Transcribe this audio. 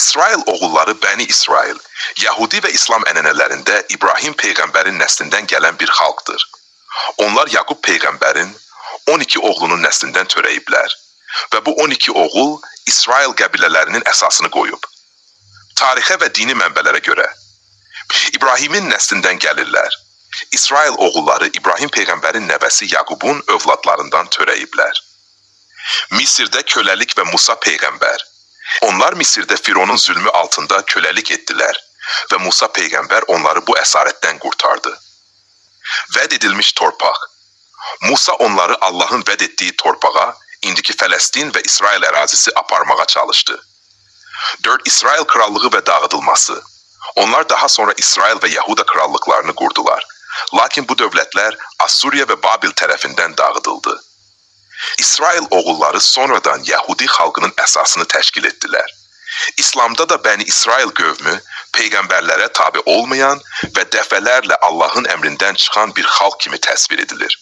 İsrail oğulları Bəni İsrail, Yahudi və İslam ənənələrində İbrahim Peyğəmbərin nəslindən gələn bir xalqdır. Onlar Yaqub Peyğəmbərin 12 oğlunun nəslindən törəyiblər və bu 12 oğul İsrail qəbilələrinin əsasını qoyub. Tarixə və dini mənbələrə görə İbrahimin nəslindən gəlirlər. İsrail oğulları İbrahim Peyğəmbərin nəvəsi Yaqubun övladlarından törəyiblər. Misirdə köləlik və Musa Peyğəmbər. Onlar Misirdə Fironun zülmü altında köləlik etdilər və Musa Peyğəmbər onları bu əsarətdən qurtardı. Vəd edilmiş torpaq. Musa onları Allahın vəd etdiyi torpağa, indiki Fələstin və İsrail ərazisi aparmağa çalışdı. 4 İsrail krallığı və dağıdılması. Onlar daha sonra İsrail və Yahuda krallıqlarını qurdular. Lakin bu dövlətlər Assuriya və Babil tərəfindən dağıdıldı. İsrail oğulları sonradan Yahudi xalqının əsasını təşkil etdilər. İslamda da Bəni İsrail qövmü peyğəmbərlərə tabe olmayan və dəfələrlə Allahın əmrindən çıxan bir xalq kimi təsvir edilir.